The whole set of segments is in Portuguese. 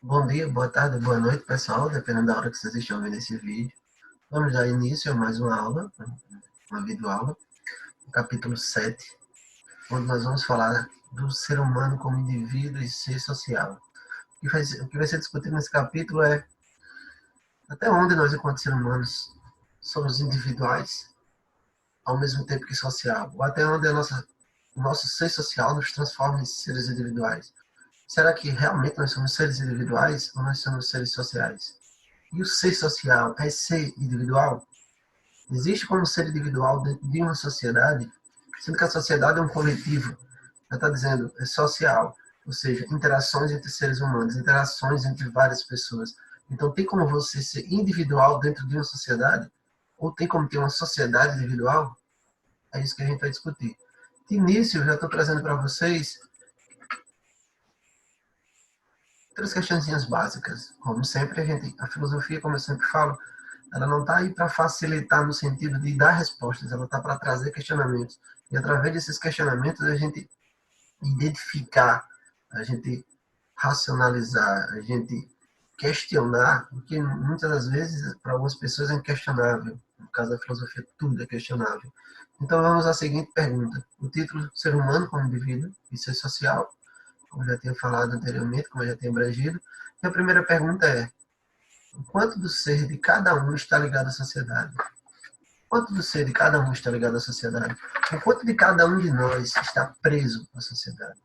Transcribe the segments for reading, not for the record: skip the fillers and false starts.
Bom dia, boa tarde, boa noite, pessoal, dependendo da hora que vocês estão vendo esse vídeo. Vamos dar início a mais uma aula, uma videoaula, capítulo 7, onde nós vamos falar do ser humano como indivíduo e ser social. O que vai ser discutido nesse capítulo é até onde nós, enquanto seres humanos, somos individuais, ao mesmo tempo que social, ou até onde o nosso ser social nos transforma em seres individuais. Será que realmente nós somos seres individuais ou nós somos seres sociais? E o ser social é ser individual? Existe como ser individual dentro de uma sociedade, sendo que a sociedade é um coletivo. Ela está dizendo, é social, ou seja, interações entre seres humanos, interações entre várias pessoas. Então, tem como você ser individual dentro de uma sociedade? Ou tem como ter uma sociedade individual? É isso que a gente vai discutir. De início, eu já estou trazendo para vocês 3 questõezinhas básicas. Como sempre, a filosofia, como eu sempre falo, ela não está aí para facilitar no sentido de dar respostas, ela está para trazer questionamentos. E através desses questionamentos a gente identificar, a gente racionalizar, a gente questionar, porque muitas das vezes para algumas pessoas é inquestionável. No caso da filosofia, tudo é questionável. Então vamos à seguinte pergunta. O título Ser humano como indivíduo e ser social, como eu já tinha falado anteriormente, como eu já tinha abrangido. E a primeira pergunta é: o quanto do ser de cada um está ligado à sociedade? Quanto do ser de cada um está ligado à sociedade? O quanto de cada um de nós está preso à sociedade?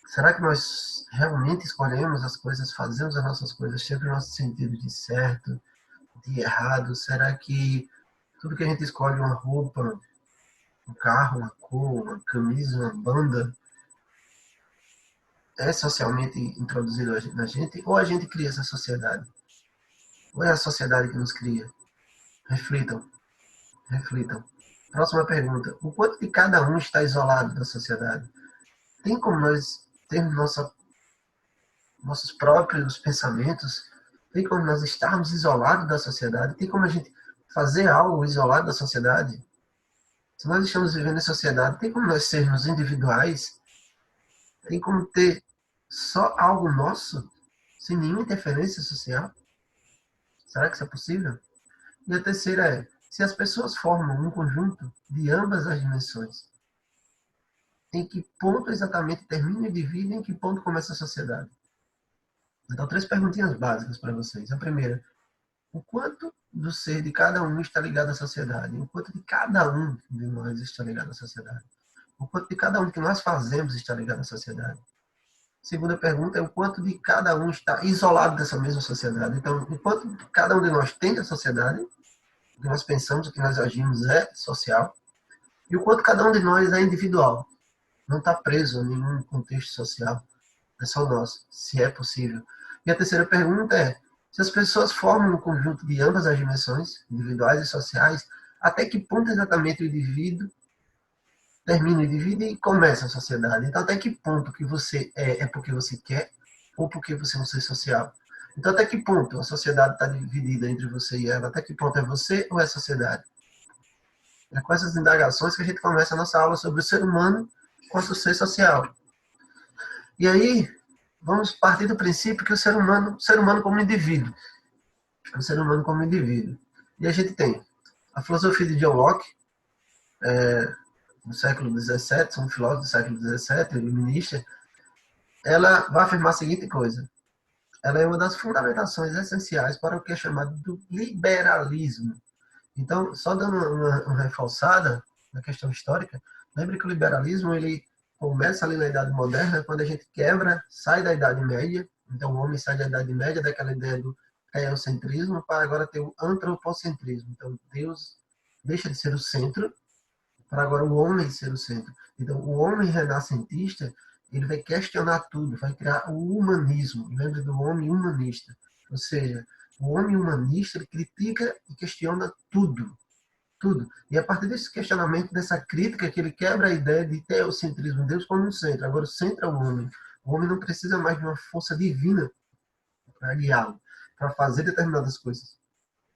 Será que nós realmente escolhemos as coisas, fazemos as nossas coisas sempre no nosso sentido de certo, de errado? Será que tudo que a gente escolhe, uma roupa, um carro, uma cor, uma camisa, uma banda, é socialmente introduzido na gente? Ou a gente cria essa sociedade? Ou é a sociedade que nos cria? Reflitam, reflitam. Próxima pergunta. O quanto de cada um está isolado da sociedade? Tem como nós termos nossos próprios pensamentos? Tem como nós estarmos isolados da sociedade? Tem como a gente fazer algo isolado da sociedade? Se nós estamos vivendo em sociedade, tem como nós sermos individuais? Tem como ter só algo nosso, sem nenhuma interferência social? Será que isso é possível? E a terceira é, se as pessoas formam um conjunto de ambas as dimensões, em que ponto exatamente termina o indivíduo e em que ponto começa a sociedade? Então, 3 perguntinhas básicas para vocês. A primeira, o quanto do ser de cada um está ligado à sociedade? O quanto de cada um de nós está ligado à sociedade? O quanto de cada um que nós fazemos está ligado à sociedade? Segunda pergunta é o quanto de cada um está isolado dessa mesma sociedade. Então, o quanto cada um de nós tem da sociedade, o que nós pensamos, o que nós agimos é social, e o quanto cada um de nós é individual, não está preso a nenhum contexto social, é só nosso, se é possível. E a terceira pergunta é, se as pessoas formam um conjunto de ambas as dimensões, individuais e sociais, até que ponto exatamente o indivíduo termina o indivíduo e começa a sociedade? Então, até que ponto que você é porque você quer ou porque você é um ser social? Então, até que ponto a sociedade está dividida entre você e ela? Até que ponto é você ou é a sociedade? É com essas indagações que a gente começa a nossa aula sobre o ser humano com o ser social. E aí, vamos partir do princípio que o ser humano como indivíduo, o ser humano como indivíduo. E a gente tem a filosofia de John Locke, no século XVII, um filósofo do século XVII, iluminista, ela vai afirmar a seguinte coisa: ela é uma das fundamentações essenciais para o que é chamado do liberalismo. Então, só dando uma reforçada na questão histórica, lembre que o liberalismo ele começa ali na Idade Moderna, quando a gente quebra, sai da Idade Média. Então, o homem sai da Idade Média, daquela ideia do teocentrismo, para agora ter o antropocentrismo. Então, Deus deixa de ser o centro, para agora o homem ser o centro. Então, o homem renascentista, ele vai questionar tudo, vai criar o humanismo. Lembre do homem humanista. Ou seja, o homem humanista, ele critica e questiona tudo. Tudo. E a partir desse questionamento, dessa crítica, que ele quebra a ideia de teocentrismo, Deus como um centro. Agora, o centro é o homem. O homem não precisa mais de uma força divina para guiá-lo, para fazer determinadas coisas,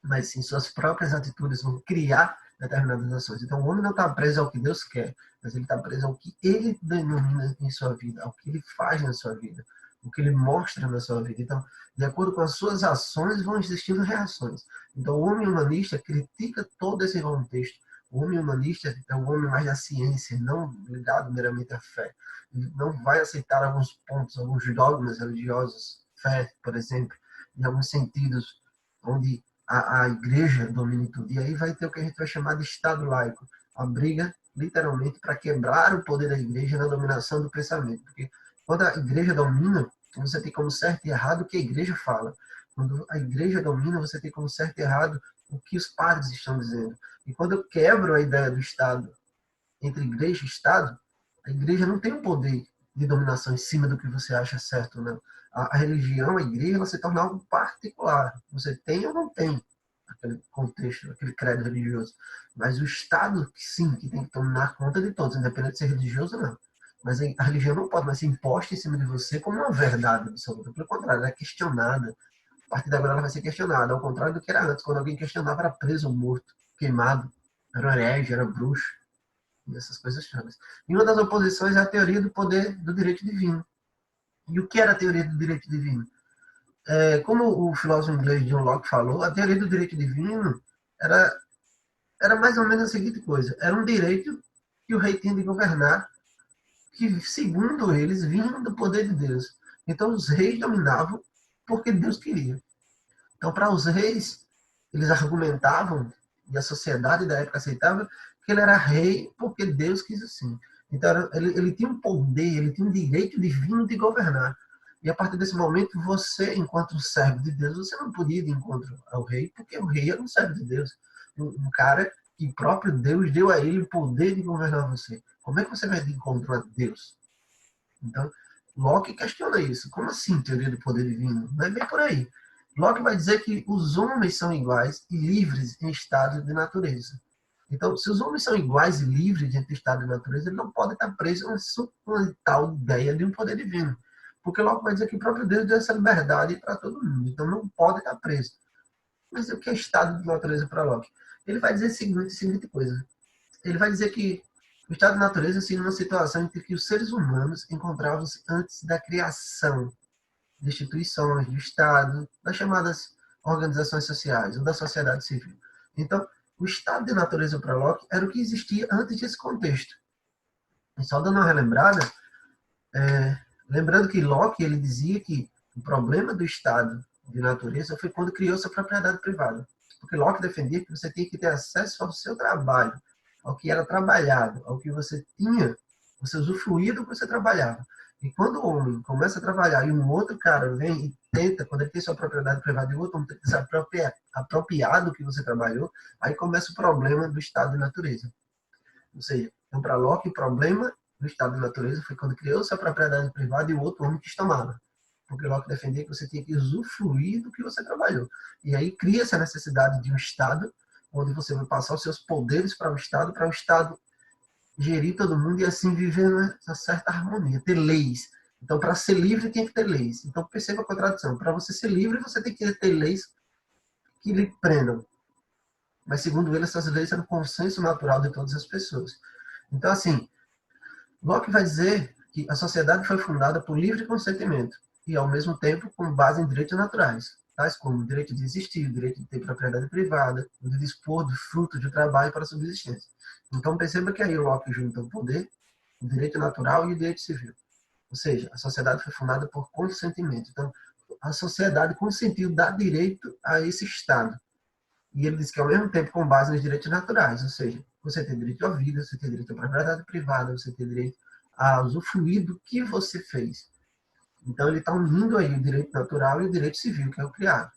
mas sim suas próprias atitudes vão criar determinadas ações. Então, o homem não está preso ao que Deus quer, mas ele está preso ao que ele denomina em sua vida, ao que ele faz na sua vida. o que ele mostra na sua vida. Então, de acordo com as suas ações, vão existindo reações. Então, o homem humanista critica todo esse contexto. O homem humanista é o homem mais da ciência, não ligado meramente à fé. Ele não vai aceitar alguns pontos, alguns dogmas religiosos, fé, por exemplo, em alguns sentidos, onde a igreja domina tudo. E aí vai ter o que a gente vai chamar de Estado laico. A briga, literalmente, para quebrar o poder da igreja na dominação do pensamento. Porque quando a igreja domina, você tem como certo e errado o que a igreja fala. Quando a igreja domina, você tem como certo e errado o que os padres estão dizendo. E quando eu quebro a ideia do Estado entre igreja e Estado, a igreja não tem o poder de dominação em cima do que você acha certo, não. A religião, a igreja, ela se torna algo particular. Você tem ou não tem aquele contexto, aquele credo religioso. Mas o Estado, sim, que tem que tomar conta de todos, independente de ser religioso ou não. Mas a religião não pode mais ser imposta em cima de você como uma verdade absoluta. Pelo contrário, ela é questionada. A partir de agora ela vai ser questionada, ao contrário do que era antes. Quando alguém questionava, era preso ou morto, queimado, era herege, era bruxo, e essas coisas todas. E uma das oposições é a teoria do poder do direito divino. E o que era a teoria do direito divino? Como o filósofo inglês John Locke falou, a teoria do direito divino era, era mais ou menos a seguinte coisa: era um direito que o rei tinha de governar, que, segundo eles, vinha do poder de Deus. Então, os reis dominavam porque Deus queria. Então, para os reis, eles argumentavam, e a sociedade da época aceitava, que ele era rei porque Deus quis assim. Então, ele tinha um poder, ele tinha um direito divino de governar. E a partir desse momento, você, enquanto servo de Deus, você não podia ir de encontro ao rei, porque o rei era um servo de Deus. Um cara que próprio Deus deu a ele o poder de governar você. Como é que você vai de encontro a Deus? Então, Locke questiona isso. Como assim, teoria do poder divino? Não é bem por aí. Locke vai dizer que os homens são iguais e livres em estado de natureza. Então, se os homens são iguais e livres em estado de natureza, ele não pode estar preso a uma tal ideia de um poder divino. Porque Locke vai dizer que o próprio Deus deu essa liberdade para todo mundo. Então, não pode estar preso. Mas o que é estado de natureza para Locke? Ele vai dizer a seguinte coisa. Ele vai dizer que o estado de natureza seria uma situação em que os seres humanos encontravam-se antes da criação de instituições, do Estado, das chamadas organizações sociais ou da sociedade civil. Então, o estado de natureza para Locke era o que existia antes desse contexto. E só dando uma relembrada, lembrando que Locke ele dizia que o problema do estado de natureza foi quando criou sua propriedade privada. Porque Locke defendia que você tinha que ter acesso ao seu trabalho, ao que era trabalhado, ao que você tinha, você usufruía do que você trabalhava. E quando o homem começa a trabalhar e um outro cara vem e tenta, quando ele tem sua propriedade privada e o outro homem tenta se apropriar do que você trabalhou, aí começa o problema do estado de natureza. Ou seja, então para Locke o problema do estado de natureza foi quando criou sua propriedade privada e o outro homem quis tomá-la. Porque Locke defendia que você tinha que usufruir do que você trabalhou. E aí cria essa necessidade de um Estado, onde você vai passar os seus poderes para o Estado gerir todo mundo e assim viver numa certa harmonia, ter leis. Então, para ser livre, tem que ter leis. Então, perceba a contradição. Para você ser livre, você tem que ter leis que lhe prendam. Mas, segundo ele, essas leis são o consenso natural de todas as pessoas. Então, assim, Locke vai dizer que a sociedade foi fundada por livre consentimento e, ao mesmo tempo, com base em direitos naturais, tais como o direito de existir, o direito de ter propriedade privada, o de dispor do fruto de trabalho para a subsistência. Então, perceba que aí Locke junta o poder, o direito natural e o direito civil. Ou seja, a sociedade foi fundada por consentimento. Então, a sociedade consentiu dar direito a esse Estado. E ele diz que, ao mesmo tempo, com base nos direitos naturais, ou seja, você tem direito à vida, você tem direito à propriedade privada, você tem direito a usufruir do que você fez. Então, ele está unindo aí o direito natural e o direito civil, que é o criado.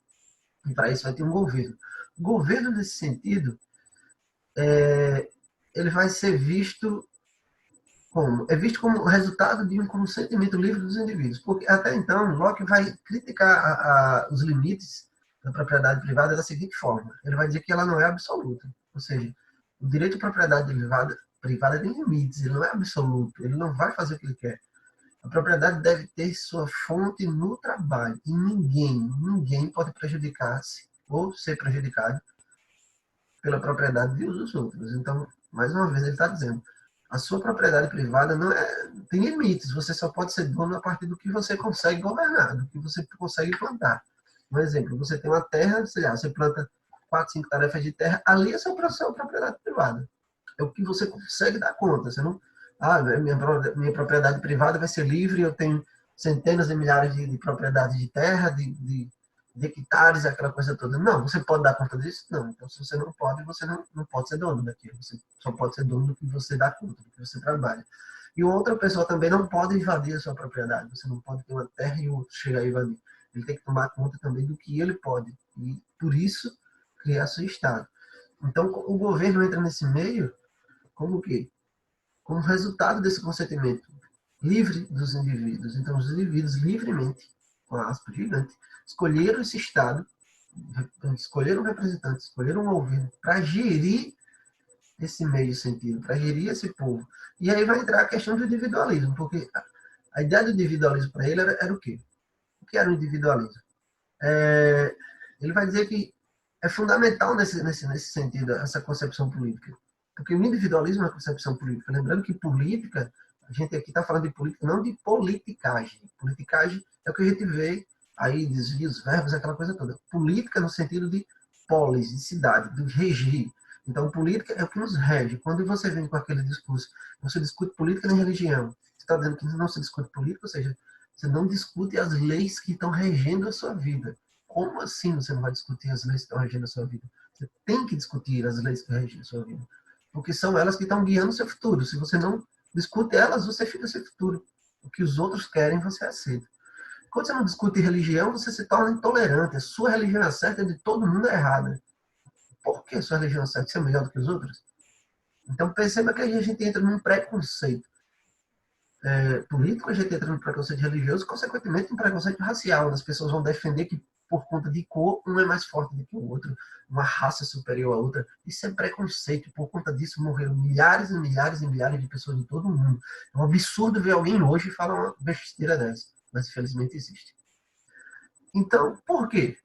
E para isso vai ter um governo. O governo, nesse sentido, ele vai ser visto como? É visto como resultado de um consentimento livre dos indivíduos. Porque, até então, Locke vai criticar os limites da propriedade privada da seguinte forma. Ele vai dizer que ela não é absoluta. Ou seja, o direito à propriedade privada tem limites, ele não é absoluto, ele não vai fazer o que ele quer. A propriedade deve ter sua fonte no trabalho. E ninguém pode prejudicar-se ou ser prejudicado pela propriedade dos outros. Então, mais uma vez, ele está dizendo, A sua propriedade privada não tem limites. Você só pode ser dono a partir do que você consegue governar, do que você consegue plantar. Um exemplo, você tem uma terra, sei lá, você planta 4, 5 tarefas de terra, ali é sua propriedade privada. É o que você consegue dar conta. Você não, minha propriedade privada vai ser livre, eu tenho centenas de milhares de propriedades de terra, de hectares, aquela coisa toda. Não, você pode dar conta disso? Não. Então, se você não pode, você não pode ser dono daquilo. Você só pode ser dono do que você dá conta, do que você trabalha. E outra pessoa também não pode invadir a sua propriedade. Você não pode ter uma terra e o outro chegar a invadir. Ele tem que tomar conta também do que ele pode. E, por isso, criar seu Estado. Então, o governo entra nesse meio como o quê? Como resultado desse consentimento livre dos indivíduos. Então, os indivíduos livremente, com a aspa gigante, escolheram esse Estado, escolheram um representante, escolheram um governo para gerir esse meio sentido, para gerir esse povo. E aí vai entrar a questão do individualismo, porque a ideia do individualismo para ele era o quê? O que era o individualismo? Ele vai dizer que é fundamental nesse sentido essa concepção política. Porque o individualismo é uma concepção política. Lembrando que política, a gente aqui está falando de política, não de politicagem. Politicagem é o que a gente vê aí, desvia os verbos, aquela coisa toda. Política no sentido de polis, de cidade, de regir. Então, política é o que nos rege. Quando você vem com aquele discurso, não se discute política nem religião. Você está dizendo que não se discute política, ou seja, você não discute as leis que estão regendo a sua vida. Como assim você não vai discutir as leis que estão regendo a sua vida? Você tem que discutir as leis que regem a sua vida. Porque são elas que estão guiando o seu futuro. Se você não discute elas, você fica sem futuro. O que os outros querem, você aceita. Quando você não discute religião, você se torna intolerante. A sua religião é certa e a de todo mundo é errada. Por que a sua religião é certa? Você é melhor do que os outros? Então perceba que a gente entra num preconceito político, a gente entra num preconceito religioso, consequentemente um preconceito racial. As pessoas vão defender que por conta de cor, um é mais forte do que o outro, uma raça superior à outra. Isso é preconceito. Por conta disso, morreram milhares e milhares e milhares de pessoas em todo o mundo. É um absurdo ver alguém hoje falar uma besteira dessa, mas infelizmente existe. Então, por quê?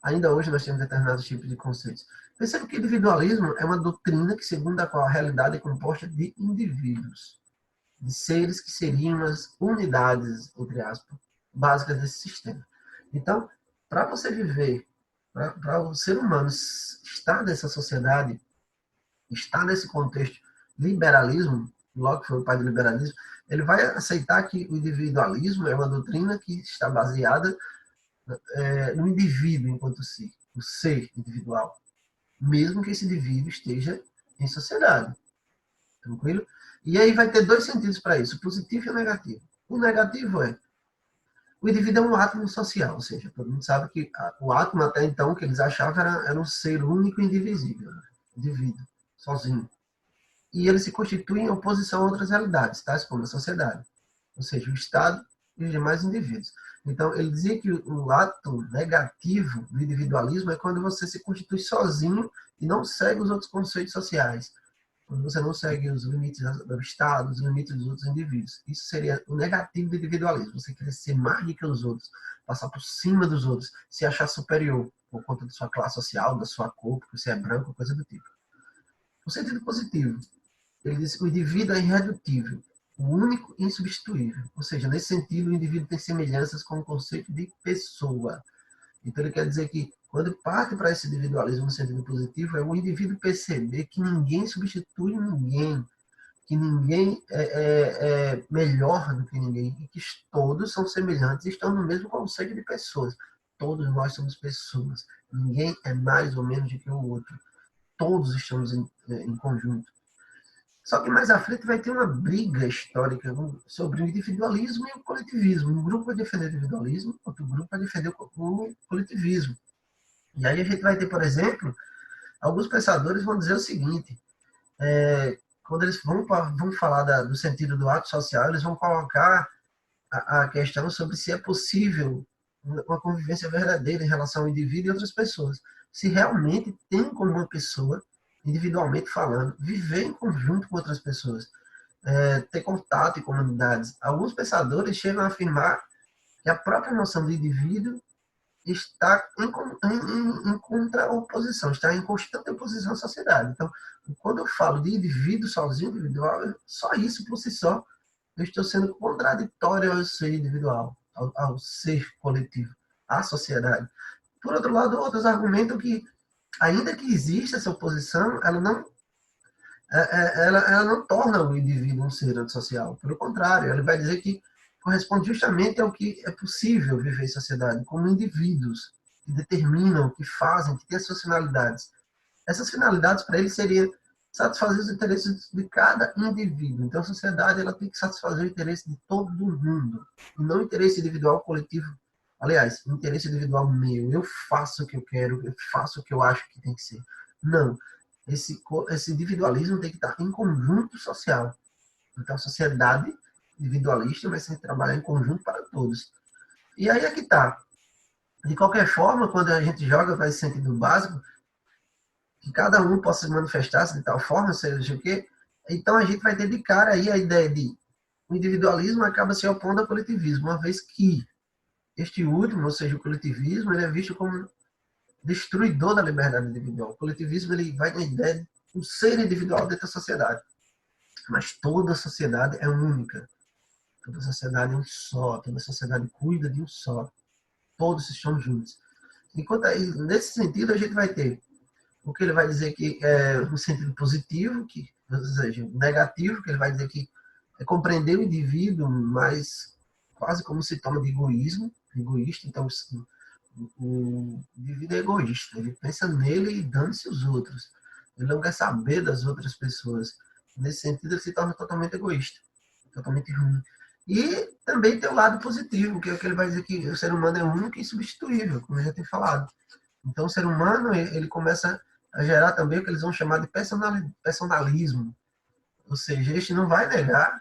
Ainda hoje nós temos determinados tipos de conceitos. Perceba que o individualismo é uma doutrina que, segundo a qual a realidade é composta de indivíduos, de seres que seriam as unidades, entre aspas, básicas desse sistema. Então, para você viver, para o ser humano estar nessa sociedade, estar nesse contexto liberalismo, Locke foi o pai do liberalismo, ele vai aceitar que o individualismo é uma doutrina que está baseada no indivíduo enquanto si, o ser individual, mesmo que esse indivíduo esteja em sociedade. Tranquilo? E aí vai ter dois sentidos para isso, o positivo e o negativo. O negativo é o indivíduo é um átomo social, ou seja, todo mundo sabe que o átomo até então que eles achavam era um ser único e indivisível, né? Indivíduo, sozinho. E ele se constitui em oposição a outras realidades, tais como a sociedade, ou seja, o Estado e os demais indivíduos. Então, ele dizia que o ato negativo do individualismo é quando você se constitui sozinho e não segue os outros conceitos sociais. Quando você não segue os limites do Estado, os limites dos outros indivíduos. Isso seria o negativo do individualismo. Você querer ser mais do que os outros, passar por cima dos outros, se achar superior por conta da sua classe social, da sua cor, porque você é branco, coisa do tipo. O sentido positivo, ele diz que o indivíduo é irredutível, o único e insubstituível. Ou seja, nesse sentido, o indivíduo tem semelhanças com o conceito de pessoa. Então, ele quer dizer que, quando parte para esse individualismo no sentido positivo, é o indivíduo perceber que ninguém substitui ninguém, que ninguém é melhor do que ninguém, e que todos são semelhantes e estão no mesmo conceito de pessoas. Todos nós somos pessoas. Ninguém é mais ou menos do que o outro. Todos estamos em conjunto. Só que mais à frente vai ter uma briga histórica sobre o individualismo e o coletivismo. Um grupo vai defender o individualismo, outro grupo vai defender o coletivismo. E aí a gente vai ter, por exemplo, alguns pensadores vão dizer o seguinte, quando eles vão falar do sentido do ato social, eles vão colocar a questão sobre se é possível uma convivência verdadeira em relação ao indivíduo e outras pessoas. Se realmente tem como uma pessoa, individualmente falando, viver em conjunto com outras pessoas, ter contato em comunidades. Alguns pensadores chegam a afirmar que a própria noção do indivíduo está em contraoposição, está em constante oposição à sociedade. Então, quando eu falo de indivíduo sozinho, individual, só isso por si só, eu estou sendo contraditório ao ser individual, ao ser coletivo, à sociedade. Por outro lado, outros argumentam que, ainda que exista essa oposição, ela não torna o indivíduo um ser antissocial. Pelo contrário, ela vai dizer que corresponde justamente ao que é possível viver em sociedade, como indivíduos que determinam, que fazem, que têm as suas finalidades. Essas finalidades, para ele, seriam satisfazer os interesses de cada indivíduo. Então, a sociedade ela tem que satisfazer o interesse de todo mundo, e não o interesse individual coletivo. Aliás, o interesse individual meu. Eu faço o que eu quero, eu faço o que eu acho que tem que ser. Não. Esse individualismo tem que estar em conjunto social. Então, a sociedade individualista vai ser trabalhar em conjunto para todos. E aí é que está. De qualquer forma, quando a gente joga para esse sentido básico, que cada um possa se manifestar de tal forma, seja o quê, então a gente vai ter de cara aí a ideia de o individualismo acaba se opondo ao coletivismo, uma vez que este último, ou seja, o coletivismo, ele é visto como destruidor da liberdade individual. O coletivismo ele vai na ideia de um ser individual dentro da sociedade. Mas toda a sociedade é única. Toda a sociedade é um só. Toda a sociedade cuida de um só. Todos estão juntos. Enquanto aí, nesse sentido, a gente vai ter o que ele vai dizer que é um sentido positivo, que, ou seja, negativo, que ele vai dizer que é compreender o indivíduo, mas quase como sintoma de egoísmo, egoísta. Então, o indivíduo é egoísta. Ele pensa nele e dando-se os outros. Ele não quer saber das outras pessoas. Nesse sentido, ele se torna totalmente egoísta, totalmente ruim. E também tem o lado positivo, que é o que ele vai dizer que o ser humano é único e insubstituível, como eu já tenho falado. Então, o ser humano ele começa a gerar também o que eles vão chamar de personalismo. Ou seja, este não vai negar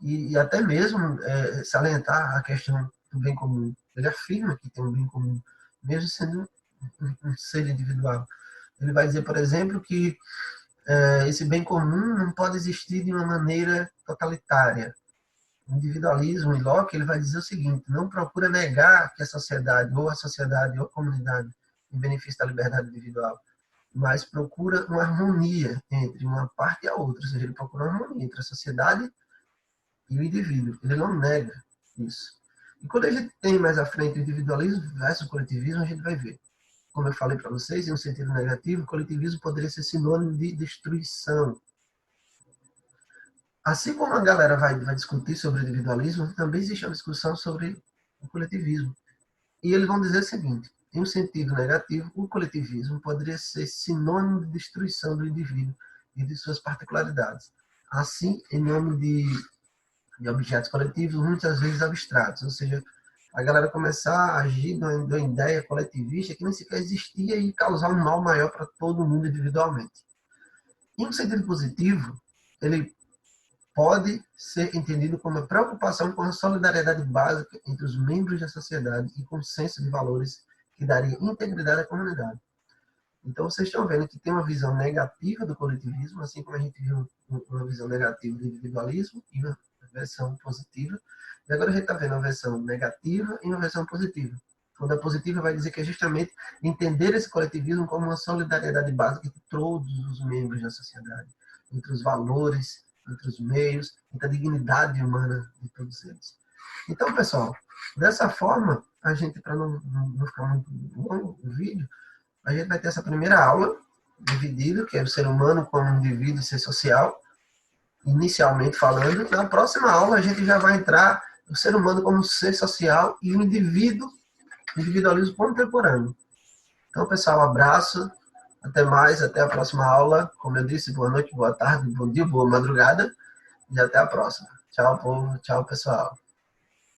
e até mesmo salientar a questão do bem comum. Ele afirma que tem um bem comum, mesmo sendo um ser individual. Ele vai dizer, por exemplo, que esse bem comum não pode existir de uma maneira totalitária. O individualismo, e Locke, ele vai dizer o seguinte: não procura negar que a sociedade ou a comunidade em benefício da liberdade individual, mas procura uma harmonia entre uma parte e a outra, ou seja, ele procura uma harmonia entre a sociedade e o indivíduo. Ele não nega isso. E quando a gente tem mais à frente o individualismo versus o coletivismo, a gente vai ver. Como eu falei para vocês, em um sentido negativo, o coletivismo poderia ser sinônimo de destruição. Assim como a galera vai discutir sobre o individualismo, também existe uma discussão sobre o coletivismo. E eles vão dizer o seguinte: em um sentido negativo, o coletivismo poderia ser sinônimo de destruição do indivíduo e de suas particularidades. Assim, em nome de objetos coletivos, muitas vezes abstratos. Ou seja, a galera começar a agir de uma ideia coletivista que nem sequer existia e causar um mal maior para todo mundo individualmente. Em um sentido positivo, ele pode ser entendido como a preocupação com a solidariedade básica entre os membros da sociedade e consenso de valores que daria integridade à comunidade. Então, vocês estão vendo que tem uma visão negativa do coletivismo, assim como a gente viu uma visão negativa do individualismo e uma versão positiva. E agora a gente está vendo uma versão negativa e uma versão positiva. Quando a positiva vai dizer que é justamente entender esse coletivismo como uma solidariedade básica entre todos os membros da sociedade, entre os valores, entre os meios, entre a dignidade humana de todos eles. Então, pessoal, dessa forma, a gente, para não ficar muito longo o vídeo, a gente vai ter essa primeira aula dividida, que é o ser humano como indivíduo e ser social, inicialmente falando. Na próxima aula, a gente já vai entrar o ser humano como ser social e o individualismo contemporâneo. Então, pessoal, um abraço, até mais, até a próxima aula. Como eu disse, boa noite, boa tarde, bom dia, boa madrugada, e até a próxima. Tchau, povo, tchau, pessoal.